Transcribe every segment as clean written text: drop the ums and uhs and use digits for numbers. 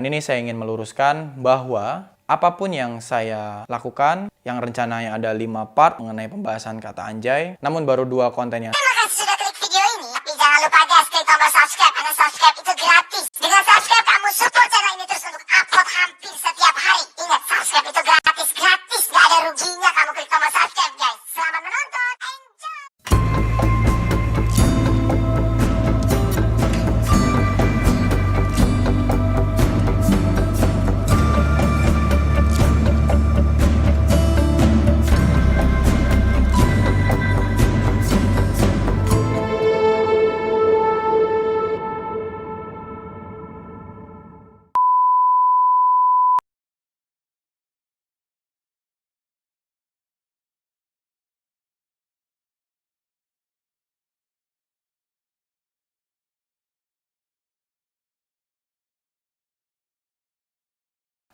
Ini saya ingin meluruskan bahwa apapun yang saya lakukan, yang rencananya ada 5 part mengenai pembahasan kata anjay, namun baru 2 konten yang Terima kasih sudah klik video ini. Tapi jangan lupa guys, klik tombol subscribe karena subscribe itu gratis. Dengan subscribe kamu support channel ini terus untuk upload hampir setiap hari. Ingat, subscribe itu gratis, gratis. Gak ada ruginya kamu klik tombol subscribe guys. Selamat menonton, enjoy!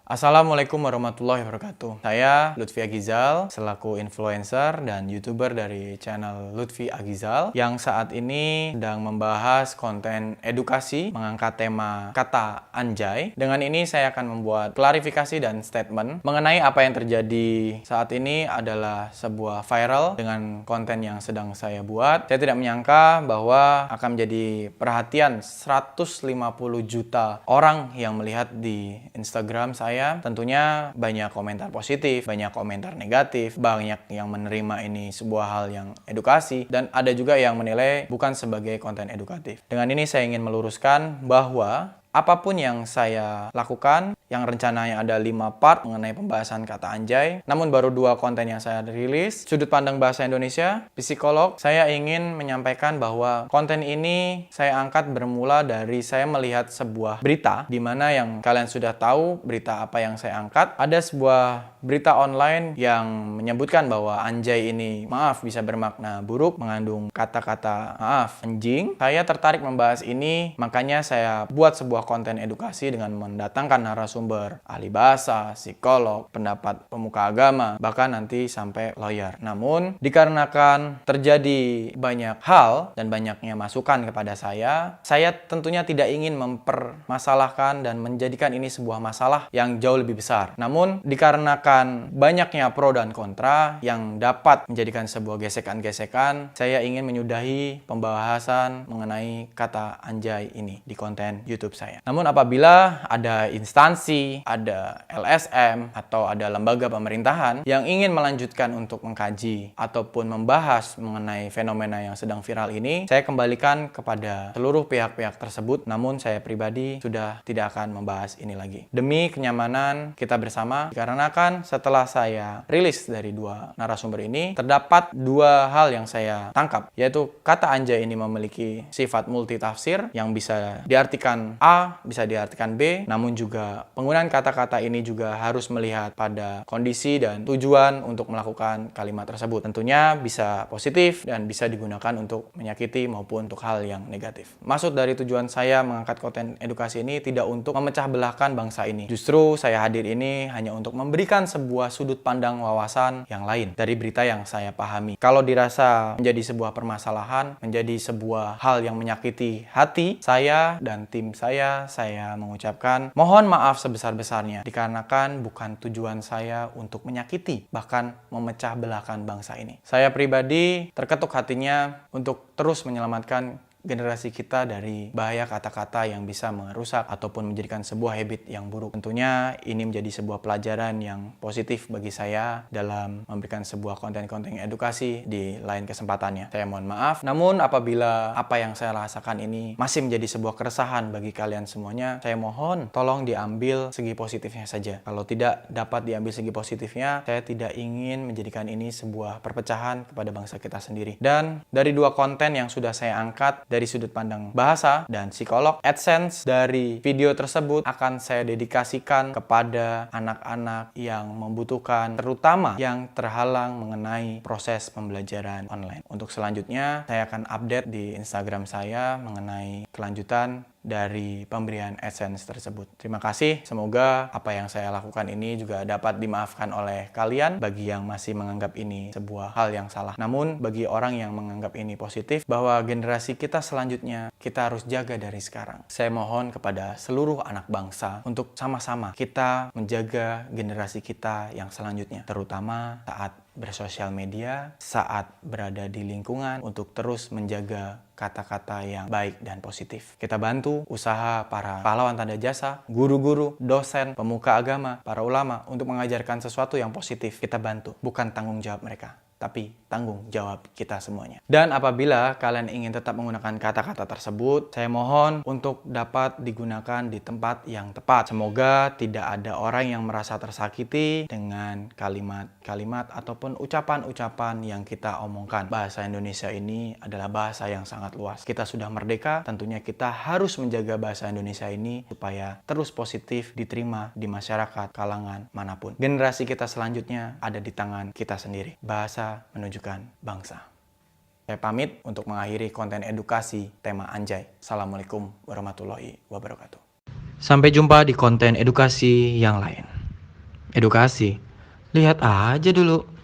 Assalamualaikum warahmatullahi wabarakatuh. Saya Lutfi Agizal, selaku influencer dan YouTuber dari channel Lutfi Agizal, yang saat ini sedang membahas konten edukasi mengangkat tema kata anjay. Dengan ini saya akan membuat klarifikasi dan statement mengenai apa yang terjadi saat ini adalah sebuah viral dengan konten yang sedang saya buat. Saya tidak menyangka bahwa akan menjadi perhatian 150 juta orang yang melihat di Instagram saya. Tentunya banyak komentar positif, banyak komentar negatif, banyak yang menerima ini sebuah hal yang edukasi, dan ada juga yang menilai bukan sebagai konten edukatif. Dengan ini saya ingin meluruskan bahwa apapun yang saya lakukan, yang rencananya ada 5 part mengenai pembahasan kata anjay, namun baru 2 konten yang saya rilis, sudut pandang bahasa Indonesia, psikolog, saya ingin menyampaikan bahwa konten ini saya angkat bermula dari saya melihat sebuah berita, di mana yang kalian sudah tahu berita apa yang saya angkat. Ada sebuah berita online yang menyebutkan bahwa anjay ini, maaf, bisa bermakna buruk, mengandung kata-kata maaf, anjing. Saya tertarik membahas ini, makanya saya buat sebuah konten edukasi dengan mendatangkan narasumber ahli bahasa, psikolog, pendapat pemuka agama, bahkan nanti sampai lawyer. Namun, dikarenakan terjadi banyak hal dan banyaknya masukan kepada saya tentunya tidak ingin mempermasalahkan dan menjadikan ini sebuah masalah yang jauh lebih besar. Namun, dikarenakan banyaknya pro dan kontra yang dapat menjadikan sebuah gesekan-gesekan, saya ingin menyudahi pembahasan mengenai kata anjay ini di konten YouTube saya. Namun apabila ada instansi, ada LSM, atau ada lembaga pemerintahan yang ingin melanjutkan untuk mengkaji ataupun membahas mengenai fenomena yang sedang viral ini, saya kembalikan kepada seluruh pihak-pihak tersebut. Namun saya pribadi sudah tidak akan membahas ini lagi. Demi kenyamanan kita bersama, dikarenakan setelah saya rilis dari 2 narasumber ini, terdapat 2 hal yang saya tangkap, yaitu kata anjay ini memiliki sifat multitafsir yang bisa diartikan A, bisa diartikan B, namun juga penggunaan kata-kata ini juga harus melihat pada kondisi dan tujuan untuk melakukan kalimat tersebut. Tentunya bisa positif dan bisa digunakan untuk menyakiti maupun untuk hal yang negatif. Maksud dari tujuan saya mengangkat konten edukasi ini tidak untuk memecah belahkan bangsa ini. Justru saya hadir ini hanya untuk memberikan sebuah sudut pandang wawasan yang lain dari berita yang saya pahami. Kalau dirasa menjadi sebuah permasalahan, menjadi sebuah hal yang menyakiti hati saya dan tim saya mengucapkan mohon maaf sebesar-besarnya, dikarenakan bukan tujuan saya untuk menyakiti, bahkan memecah belahkan bangsa ini. Saya pribadi terketuk hatinya untuk terus menyelamatkan generasi kita dari bahaya kata-kata yang bisa merusak ataupun menjadikan sebuah habit yang buruk. Tentunya ini menjadi sebuah pelajaran yang positif bagi saya dalam memberikan sebuah konten-konten edukasi di lain kesempatannya. Saya mohon maaf. Namun apabila apa yang saya rasakan ini masih menjadi sebuah keresahan bagi kalian semuanya, saya mohon tolong diambil segi positifnya saja. Kalau tidak dapat diambil segi positifnya, saya tidak ingin menjadikan ini sebuah perpecahan kepada bangsa kita sendiri. Dan dari 2 konten yang sudah saya angkat dari sudut pandang bahasa dan psikolog, AdSense dari video tersebut akan saya dedikasikan kepada anak-anak yang membutuhkan, terutama yang terhalang mengenai proses pembelajaran online. Untuk selanjutnya, saya akan update di Instagram saya mengenai kelanjutan dari pemberian AdSense tersebut. Terima kasih, semoga apa yang saya lakukan ini juga dapat dimaafkan oleh kalian bagi yang masih menganggap ini sebuah hal yang salah. Namun bagi orang yang menganggap ini positif, bahwa generasi kita selanjutnya kita harus jaga dari sekarang. Saya mohon kepada seluruh anak bangsa untuk sama-sama kita menjaga generasi kita yang selanjutnya, terutama saat bersosial media, saat berada di lingkungan, untuk terus menjaga kata-kata yang baik dan positif. Kita bantu usaha para pahlawan tanda jasa, guru-guru, dosen, pemuka agama, para ulama untuk mengajarkan sesuatu yang positif. Kita bantu, bukan tanggung jawab mereka, tapi tanggung jawab kita semuanya. Dan apabila kalian ingin tetap menggunakan kata-kata tersebut, saya mohon untuk dapat digunakan di tempat yang tepat. Semoga tidak ada orang yang merasa tersakiti dengan kalimat-kalimat ataupun ucapan-ucapan yang kita omongkan. Bahasa Indonesia ini adalah bahasa yang sangat luas. Kita sudah merdeka, tentunya kita harus menjaga bahasa Indonesia ini supaya terus positif diterima di masyarakat kalangan manapun. Generasi kita selanjutnya ada di tangan kita sendiri. Bahasa menunjukkan bangsa. Saya pamit untuk mengakhiri konten edukasi tema Anjay. Assalamualaikum warahmatullahi wabarakatuh. Sampai jumpa di konten edukasi yang lain. Edukasi, lihat aja dulu.